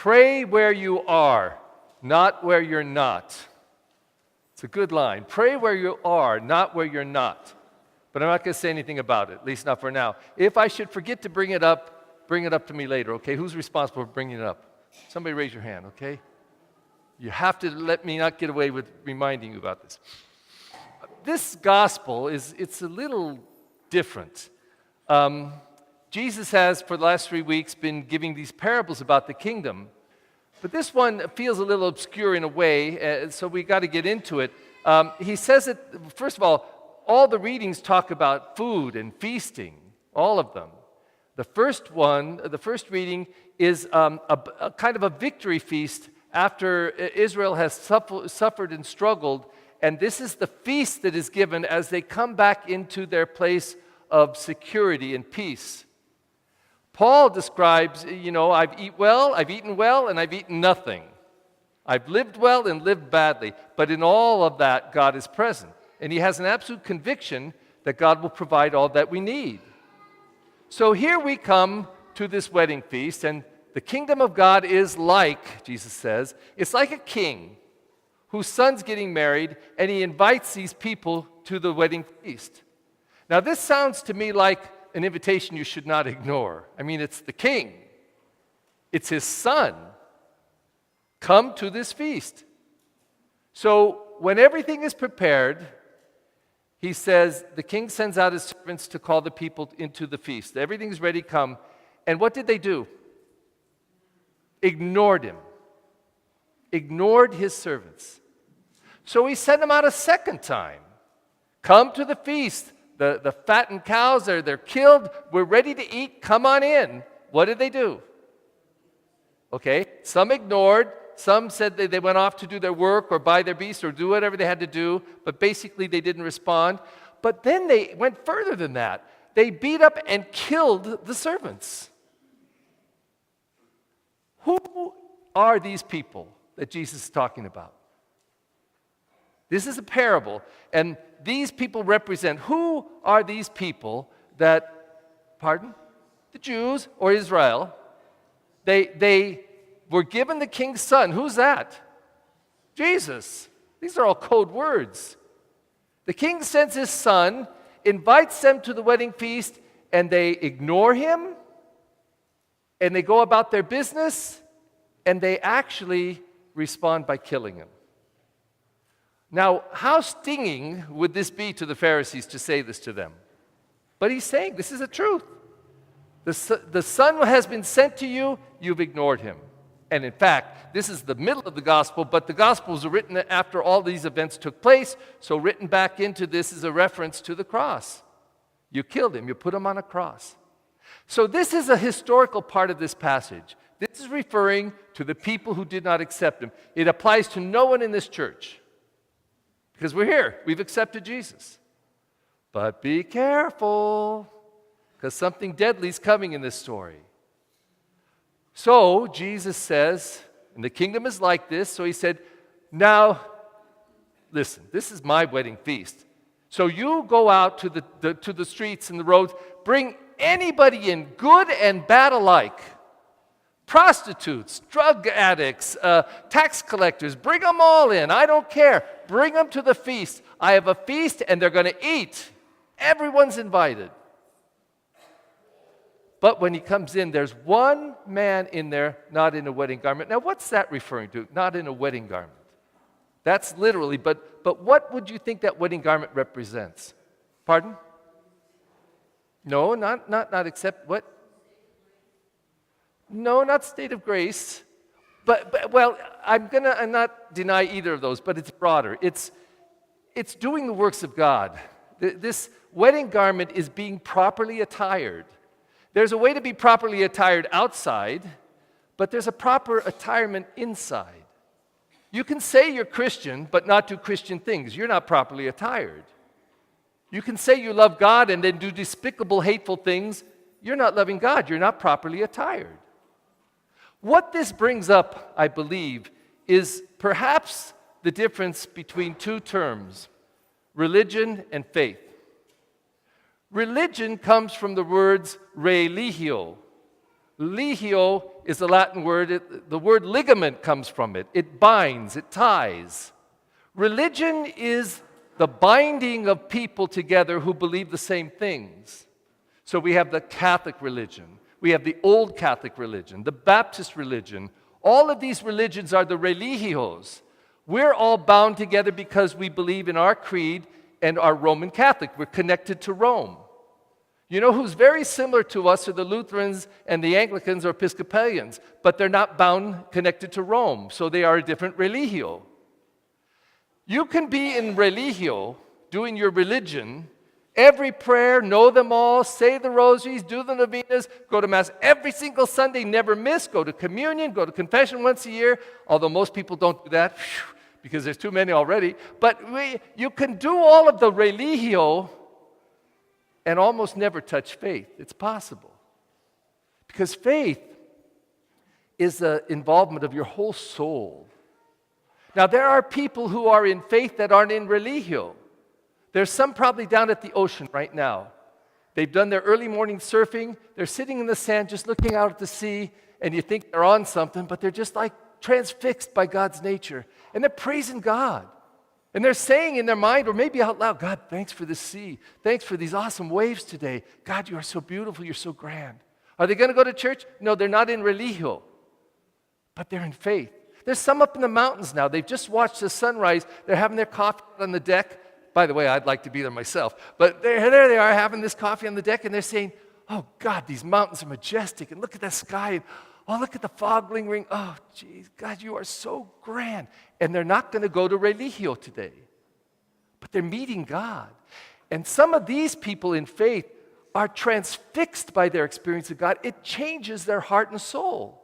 Pray where you are, not where you're not. It's a good line. Pray where you are, not where you're not. But I'm not going to say anything about it, at least not for now. If I should forget to bring it up to me later, okay? Who's responsible for bringing it up? Somebody raise your hand, okay? You have to let me not get away with reminding you about this. This gospel it's a little different. Jesus has, for the last 3 weeks, been giving these parables about the kingdom. But this one feels a little obscure in a way, so we got to get into it. He says it, first of all the readings talk about food and feasting, all of them. The first reading is a kind of a victory feast after Israel has suffered and struggled, and this is the feast that is given as they come back into their place of security and peace. Paul describes, I've eaten well, and I've eaten nothing. I've lived well and lived badly, but in all of that, God is present. And he has an absolute conviction that God will provide all that we need. So here we come to this wedding feast, and the kingdom of God is like, Jesus says, it's like a king whose son's getting married, and he invites these people to the wedding feast. Now this sounds to me like an invitation you should not ignore. I mean, it's the king. It's his son. Come to this feast. So when everything is prepared, he says, the king sends out his servants to call the people into the feast. Everything's ready, come. And what did they do? Ignored him. Ignored his servants. So he sent them out a second time. Come to the feast. The fattened cows, they're killed. We're ready to eat. Come on in. What did they do? Okay, some ignored. Some said they went off to do their work or buy their beast or do whatever they had to do. But basically they didn't respond. But then they went further than that. They beat up and killed the servants. Who are these people that Jesus is talking about? This is a parable, and these people represent, who are these people that, the Jews or Israel, they were given the king's son. Who's that? Jesus. These are all code words. The king sends his son, invites them to the wedding feast, and they ignore him, and they go about their business, and they actually respond by killing him. Now, how stinging would this be to the Pharisees to say this to them? But he's saying this is the truth. The Son has been sent to you, you've ignored him. And in fact, this is the middle of the gospel, but the gospels are written after all these events took place, so written back into this is a reference to the cross. You killed him, you put him on a cross. So this is a historical part of this passage. This is referring to the people who did not accept him. It applies to no one in this church. Because we're here, we've accepted Jesus. But be careful, because something deadly is coming in this story. So Jesus says, and the kingdom is like this, so he said, now, listen, this is my wedding feast. So you go out to the streets and the roads, bring anybody in, good and bad alike. Prostitutes, drug addicts, tax collectors, bring them all in. I don't care. Bring them to the feast. I have a feast and they're going to eat. Everyone's invited. But when he comes in, there's one man in there, not in a wedding garment. Now, what's that referring to? Not in a wedding garment. That's literally, but what would you think that wedding garment represents? Pardon? No, not except what? No, not state of grace. But well, I'm not deny either of those, but it's broader. It's doing the works of God. This wedding garment is being properly attired. There's a way to be properly attired outside, but there's a proper attirement inside. You can say you're Christian, but not do Christian things. You're not properly attired. You can say you love God and then do despicable, hateful things. You're not loving God. You're not properly attired. What this brings up, I believe, is perhaps the difference between two terms, religion and faith. Religion comes from the words religio. Legio is the Latin word. The word ligament comes from it. It binds, it ties. Religion is the binding of people together who believe the same things. So we have the Catholic religion. We have the Old Catholic religion, the Baptist religion. All of these religions are the religios. We're all bound together because we believe in our creed and are Roman Catholic. We're connected to Rome. You know who's very similar to us are the Lutherans and the Anglicans or Episcopalians, but they're not bound, connected to Rome, so they are a different religio. You can be in religio, doing your religion, every prayer, know them all, say the rosaries, do the novenas, go to Mass every single Sunday, never miss, go to communion, go to confession once a year, although most people don't do that because there's too many already. But you can do all of the religio and almost never touch faith. It's possible. Because faith is the involvement of your whole soul. Now, there are people who are in faith that aren't in religio. There's some probably down at the ocean right now. They've done their early morning surfing. They're sitting in the sand just looking out at the sea, and you think they're on something, but they're just like transfixed by God's nature. And they're praising God. And they're saying in their mind, or maybe out loud, God, thanks for this sea. Thanks for these awesome waves today. God, you are so beautiful. You're so grand. Are they going to go to church? No, they're not in religio, but they're in faith. There's some up in the mountains now. They've just watched the sunrise. They're having their coffee on the deck. By the way, I'd like to be there myself. But there they are having this coffee on the deck, and they're saying, oh, God, these mountains are majestic. And look at that sky. And, oh, look at the fog lingering. Oh, geez, God, you are so grand. And they're not going to go to religio today. But they're meeting God. And some of these people in faith are transfixed by their experience of God. It changes their heart and soul.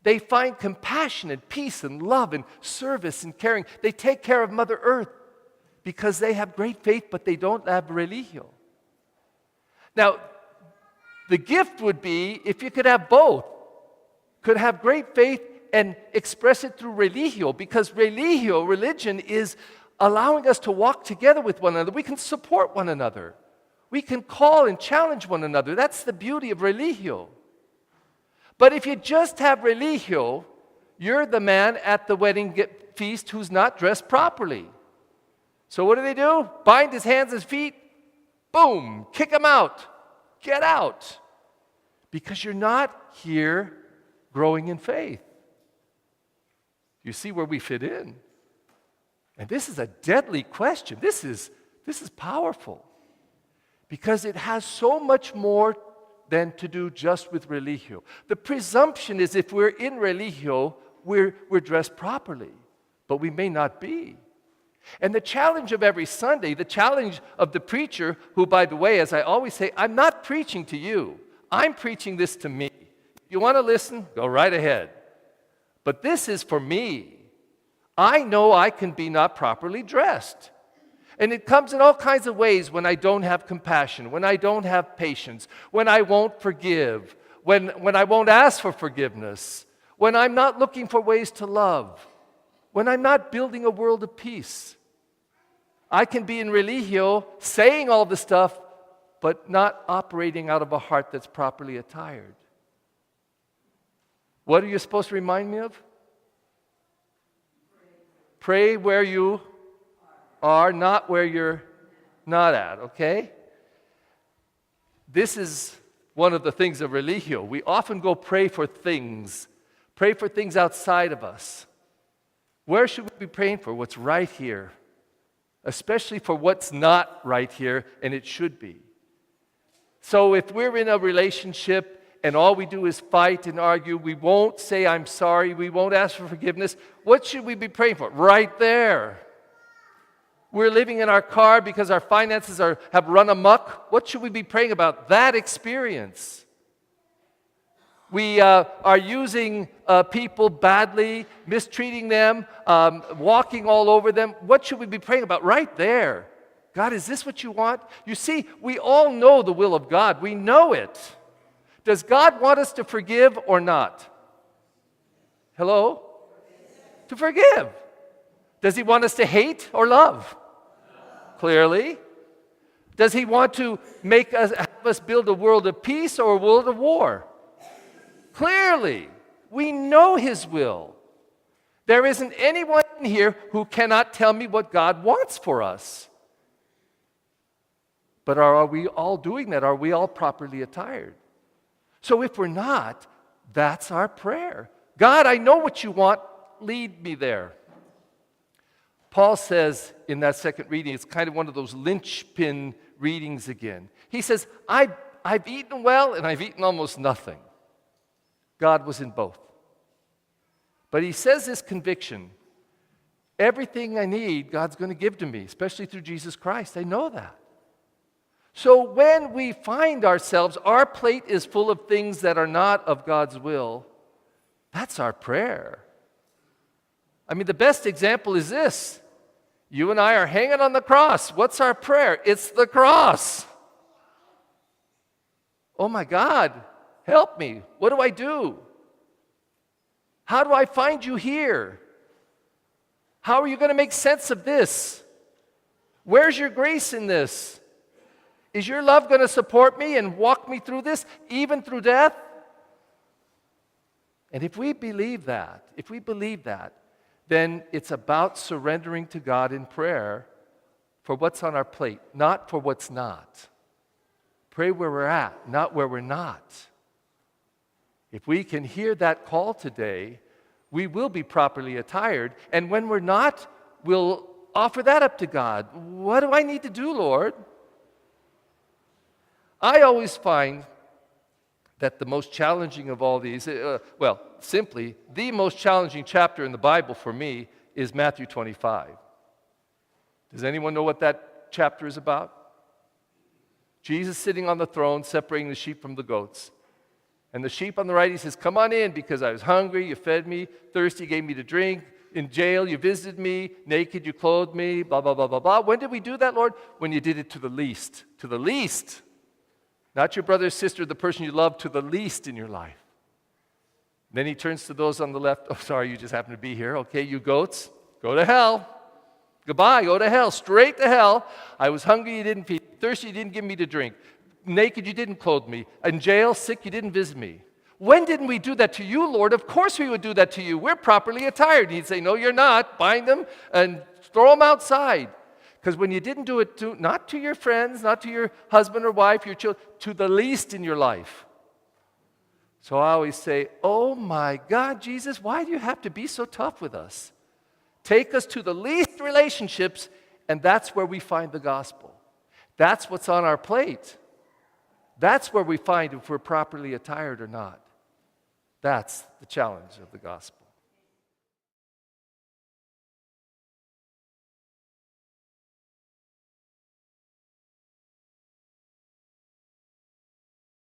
They find compassion and peace and love and service and caring. They take care of Mother Earth because they have great faith, but they don't have religio. Now, the gift would be if you could have both. Could have great faith and express it through religio, because religio, religion, is allowing us to walk together with one another. We can support one another. We can call and challenge one another. That's the beauty of religio. But if you just have religio, you're the man at the wedding feast who's not dressed properly. So what do? Bind his hands and feet, boom, kick him out. Get out. Because you're not here growing in faith. You see where we fit in. And this is a deadly question. This is powerful. Because it has so much more than to do just with religio. The presumption is if we're in religio, we're dressed properly. But we may not be. And the challenge of every Sunday, the challenge of the preacher, who, by the way, as I always say, I'm not preaching to you. I'm preaching this to me. If you want to listen, go right ahead. But this is for me. I know I can be not properly dressed. And it comes in all kinds of ways when I don't have compassion, when I don't have patience, when I won't forgive, when I won't ask for forgiveness, when I'm not looking for ways to love, when I'm not building a world of peace. I can be in religio, saying all the stuff, but not operating out of a heart that's properly attired. What are you supposed to remind me of? Pray where you are, not where you're not at, okay? This is one of the things of religio. We often go pray for things outside of us. Where should we be praying for? What's right here, especially for what's not right here, and it should be. So if we're in a relationship and all we do is fight and argue, we won't say, I'm sorry, we won't ask for forgiveness, what should we be praying for? Right there. We're living in our car because our finances have run amok. What should we be praying about? That experience. We are using people badly, mistreating them, walking all over them. What should we be praying about? Right there. God, is this what you want? You see, we all know the will of God. We know it. Does God want us to forgive or not? Hello? To forgive. Does He want us to hate or love? Clearly. Does He want to have us build a world of peace or a world of war? Clearly, we know His will. There isn't anyone in here who cannot tell me what God wants for us. But are we all doing that? Are we all properly attired? So if we're not, that's our prayer. God, I know what you want. Lead me there. Paul says in that second reading, it's kind of one of those linchpin readings again. He says, I've eaten well and I've eaten almost nothing. God was in both. But he says this conviction, everything I need, God's going to give to me, especially through Jesus Christ. I know that. So when we find ourselves, our plate is full of things that are not of God's will, that's our prayer. I mean, the best example is this. You and I are hanging on the cross. What's our prayer? It's the cross. Oh my God, help me. What do I do? How do I find you here? How are you going to make sense of this? Where's your grace in this? Is your love going to support me and walk me through this, even through death? And if we believe that, then it's about surrendering to God in prayer for what's on our plate, not for what's not. Pray where we're at, not where we're not. If we can hear that call today, we will be properly attired. And when we're not, we'll offer that up to God. What do I need to do, Lord? I always find that the most challenging of all these, simply, the most challenging chapter in the Bible for me is Matthew 25. Does anyone know what that chapter is about? Jesus sitting on the throne, separating the sheep from the goats. And the sheep on the right, he says, come on in because I was hungry, you fed me, thirsty, you gave me to drink. In jail, you visited me, naked, you clothed me, blah, blah, blah, blah, blah. When did we do that, Lord? When you did it to the least. To the least. Not your brother or sister, the person you love, to the least in your life. Then he turns to those on the left. Oh, sorry, you just happen to be here. Okay, you goats, go to hell. Goodbye, go to hell, straight to hell. I was hungry, you didn't feed me. Thirsty, you didn't give me to drink. Naked, you didn't clothe me. In jail, sick, you didn't visit me. When didn't we do that to you, Lord? Of course we would do that to you. We're properly attired. He'd say, no, you're not. Bind them and throw them outside. Because when you didn't do it not to your friends, not to your husband or wife, your children, to the least in your life. So I always say, oh my God, Jesus, why do you have to be so tough with us? Take us to the least relationships, and that's where we find the gospel. That's what's on our plate. That's where we find if we're properly attired or not. That's the challenge of the gospel.